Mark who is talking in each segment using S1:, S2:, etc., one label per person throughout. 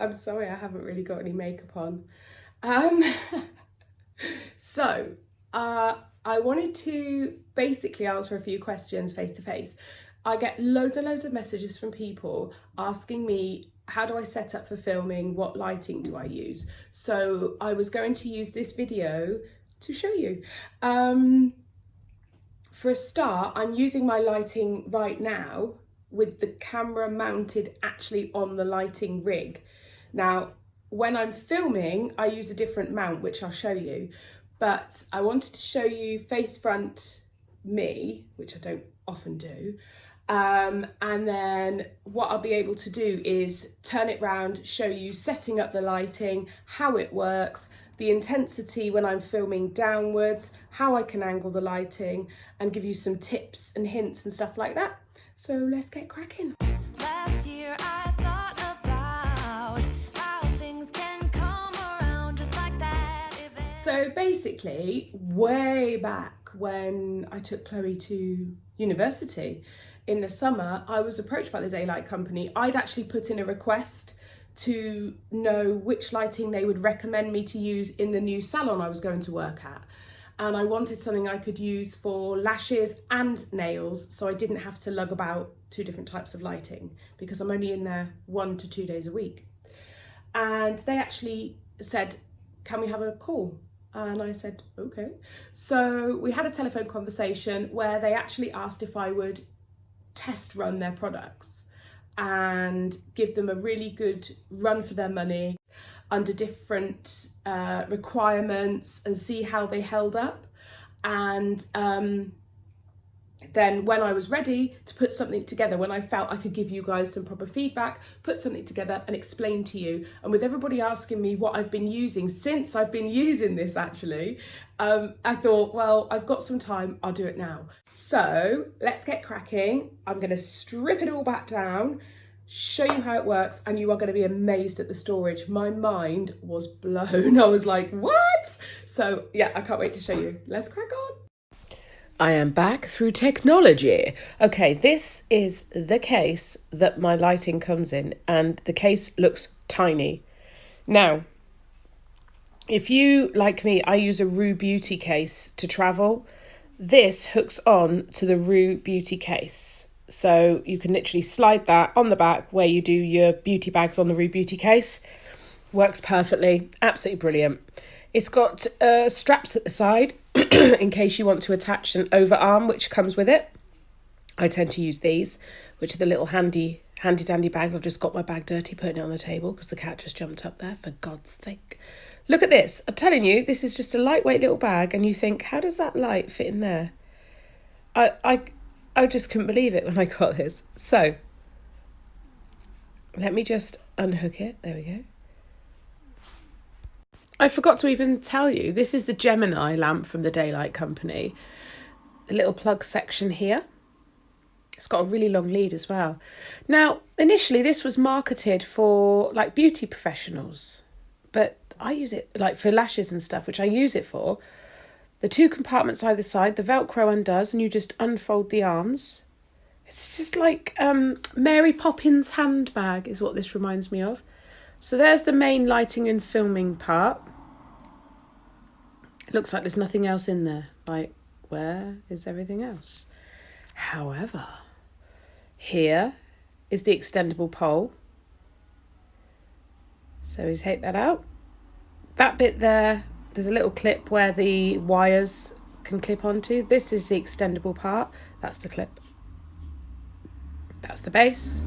S1: I'm sorry, I haven't really got any makeup on. Um, so, I wanted to basically answer a few questions face to face. I get loads and loads of messages from people asking me, how do I set up for filming? What lighting do I use? So I was going to use this video to show you. For a start, I'm using my lighting right now with the camera mounted actually on the lighting rig. Now, when I'm filming, I use a different mount, which I'll show you, but I wanted to show you face front me, which I don't often do. And then what I'll be able to do is turn it round, show you setting up the lighting, how it works, the intensity when I'm filming downwards, how I can angle the lighting, and give you some tips and hints and stuff like that. So let's get cracking.
S2: Last year I thought about how things can come around just like that.
S1: So basically, way back when I took Chloe to university in the summer, I was approached by the Daylight Company. I'd actually put in a request to know which lighting they would recommend me to use in the new salon I was going to work at. And I wanted something I could use for lashes and nails, so I didn't have to lug about two different types of lighting because I'm only in there 1 to 2 days a week. And they actually said, can we have a call? And I said, okay. So we had a telephone conversation where they actually asked if I would test run their products and give them a really good run for their money under different requirements and see how they held up. And then when I was ready to put something together, when I felt I could give you guys some proper feedback, put something together and explain to you. And with everybody asking me what I've been using since I've been using this actually, I thought, well, I've got some time, I'll do it now. So let's get cracking. I'm gonna strip it all back down, show you how it works, and you are gonna be amazed at the storage. My mind was blown. I was like, what? So yeah, I can't wait to show you. Let's crack on. I am back through technology. Okay, this is the case that my lighting comes in, and the case looks tiny. Now, if you, like me, I use a Rue Beauty case to travel. This hooks on to the Rue Beauty case. So you can literally slide that on the back where you do your beauty bags on the Rue Beauty case. Works perfectly, absolutely brilliant. It's got straps at the side in case you want to attach an overarm, which comes with it. I tend to use these, which are the little handy dandy bags. I've just got my bag dirty putting it on the table because the cat just jumped up there, for God's sake. Look at this. I'm telling you, this is just a lightweight little bag, and you think, how does that light fit in there? I just couldn't believe it when I got this. So let me just unhook it. There we go. I forgot to even tell you, this is the Gemini lamp from the Daylight Company. The little plug section here. It's got a really long lead as well. Now, initially this was marketed for like beauty professionals, but I use it like for lashes and stuff, which I use it for. The 2 compartments either side, the Velcro undoes and you just unfold the arms. It's just like Mary Poppins handbag is what this reminds me of. So there's the main lighting and filming part. It looks like there's nothing else in there. Like, where is everything else? However, here is the extendable pole. So we take that out. That bit there, there's a little clip where the wires can clip onto. This is the extendable part. That's the clip. That's the base.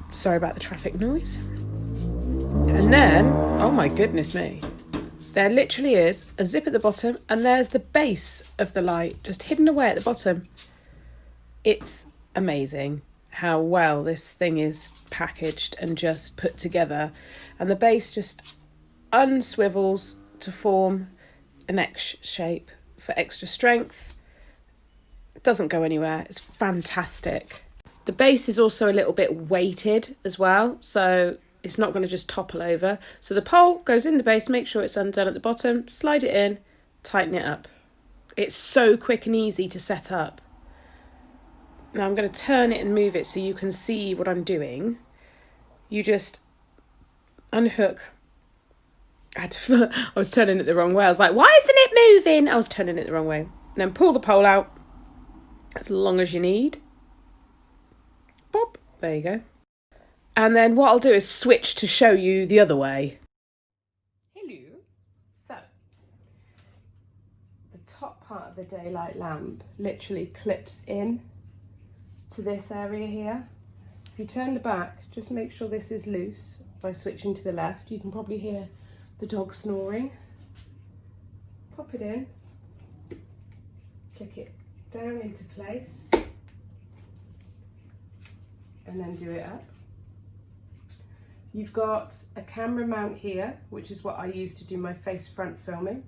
S1: Sorry about the traffic noise. And then, oh my goodness me, there literally is a zip at the bottom, and there's the base of the light just hidden away at the bottom. It's amazing how well this thing is packaged and just put together, and the base just unswivels to form an X shape for extra strength. It doesn't go anywhere. It's fantastic. The base is also a little bit weighted as well, so it's not going to just topple over. So the pole goes in the base, make sure it's undone at the bottom, slide it in, tighten it up. It's so quick and easy to set up. Now I'm going to turn it and move it so you can see what I'm doing. you just unhook. I was turning it the wrong way. I was like, why isn't it moving? I was turning it the wrong way. And then pull the pole out as long as you need. Pop. There you go. And then what I'll do is switch to show you the other way. Hello. So, the top part of the daylight lamp literally clips in to this area here. If you turn the back, just make sure this is loose by switching to the left. You can probably hear the dog snoring. Pop it in, click it down into place, and then do it up. You've got a camera mount here, which is what I use to do my face front filming.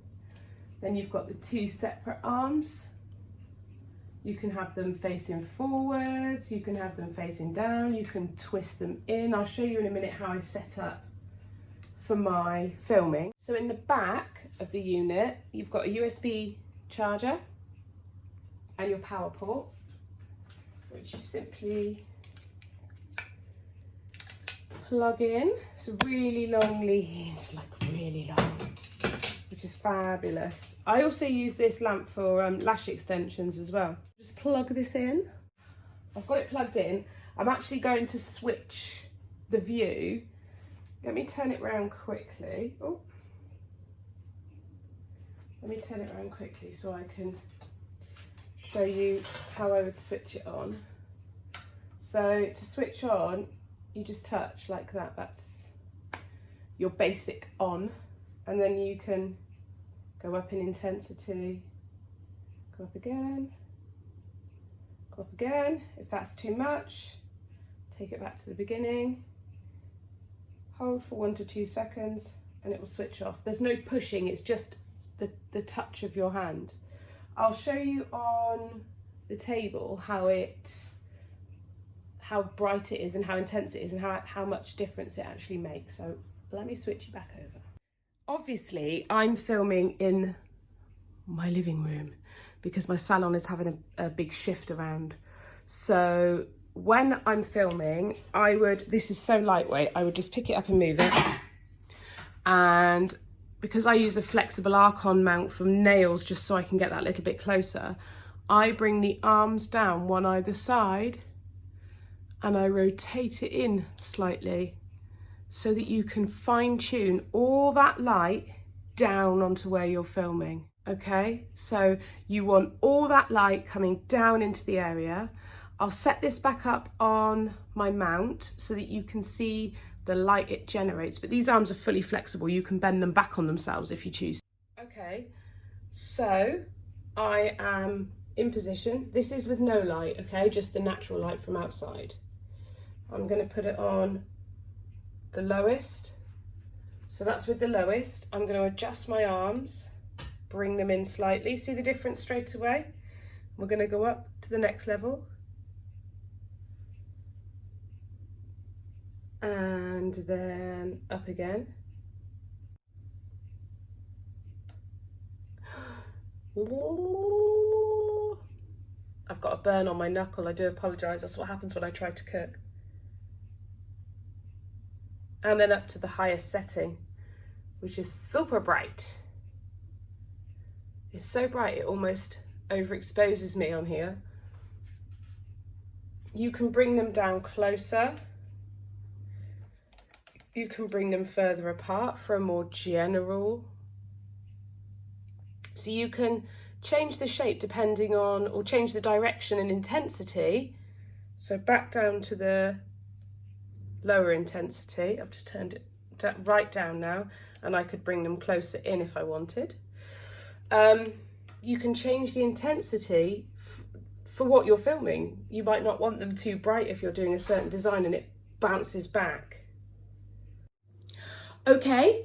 S1: Then you've got the two separate arms. You can have them facing forwards, you can have them facing down, you can twist them in. I'll show you in a minute how I set up for my filming. So in the back of the unit, you've got a USB charger and your power port, which you simply plug in. It's a really long lead, like really long, which is fabulous. I also use this lamp for lash extensions as well. Just plug this in. I've got it plugged in. I'm actually going to switch the view. Let me turn it around quickly. Oh, let me turn it around quickly so I can show you how I would switch it on. So to switch on, you just touch like that. That's your basic on, and then you can go up in intensity, go up again, go up again. If that's too much, take it back to the beginning, hold for 1 to 2 seconds, and it will switch off. There's no pushing, it's just the touch of your hand. I'll show you on the table how bright it is and how intense it is and how much difference it actually makes. So let me switch you back over. Obviously, I'm filming in my living room because my salon is having a big shift around. So when I'm filming, this is so lightweight, I would just pick it up and move it. And because I use a flexible arc-on mount from nails just so I can get that little bit closer, I bring the arms down one either side and I rotate it in slightly so that you can fine tune all that light down onto where you're filming. Okay, so you want all that light coming down into the area. I'll set this back up on my mount so that you can see the light it generates, but these arms are fully flexible. You can bend them back on themselves if you choose. Okay, so I am in position. This is with no light, okay, just the natural light from outside. I'm going to put it on the lowest. So that's with the lowest. I'm going to adjust my arms, bring them in slightly. See the difference straight away? We're going to go up to the next level. And then up again. I've got a burn on my knuckle. I do apologise. That's what happens when I try to cook. And then up to the highest setting, which is super bright. It's so bright it almost overexposes me on here. You can bring them down closer. You can bring them further apart for a more general. So you can change the shape depending on, or change the direction and intensity. So back down to the lower intensity. I've just turned it right down now, and I could bring them closer in if I wanted. You can change the intensity for what you're filming. You might not want them too bright if you're doing a certain design and it bounces back. Okay,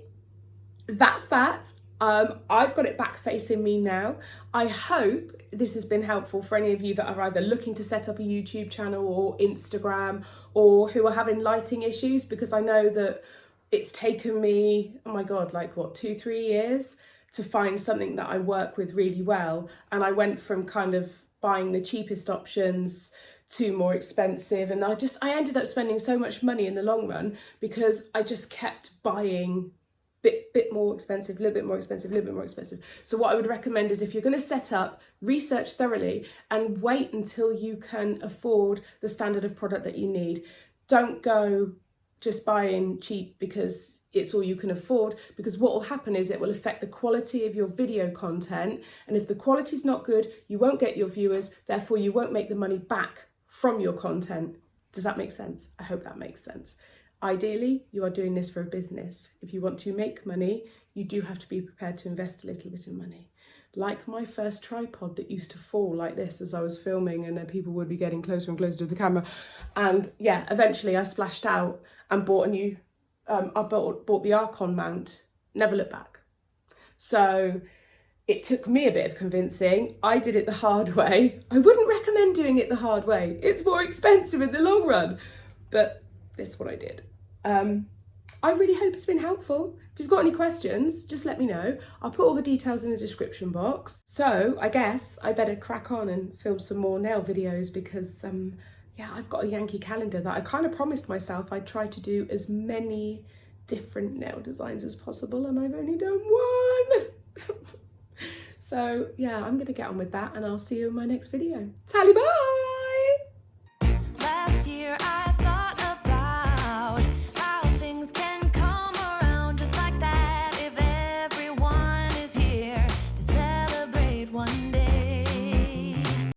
S1: that's that. I've got it back facing me now. I hope this has been helpful for any of you that are either looking to set up a YouTube channel or Instagram, or who are having lighting issues, because I know that it's taken me, oh my God, like what, 2-3 years to find something that I work with really well. And I went from kind of buying the cheapest options to more expensive, and I ended up spending so much money in the long run because I just kept buying bit more expensive, a little bit more expensive, a little bit more expensive. So what I would recommend is, if you're going to set up, research thoroughly and wait until you can afford the standard of product that you need. Don't go just buying cheap because it's all you can afford, because what will happen is it will affect the quality of your video content, and if the quality's not good, you won't get your viewers, therefore you won't make the money back from your content. Does that make sense? I hope that makes sense. Ideally, you are doing this for a business. If you want to make money, you do have to be prepared to invest a little bit of money. Like my first tripod that used to fall like this as I was filming, and then people would be getting closer and closer to the camera. And yeah, eventually I splashed out and bought a new, I bought the Archon mount, never looked back. So it took me a bit of convincing. I did it the hard way. I wouldn't recommend doing it the hard way. It's more expensive in the long run, but that's what I did. I really hope it's been helpful. If you've got any questions, just let me know. I'll put all the details in the description box. So I guess I better crack on and film some more nail videos, because yeah, I've got a Yankee calendar that I kind of promised myself I'd try to do as many different nail designs as possible, and I've only done one. So yeah, I'm gonna get on with that, and I'll see you in my next video. Tally bye!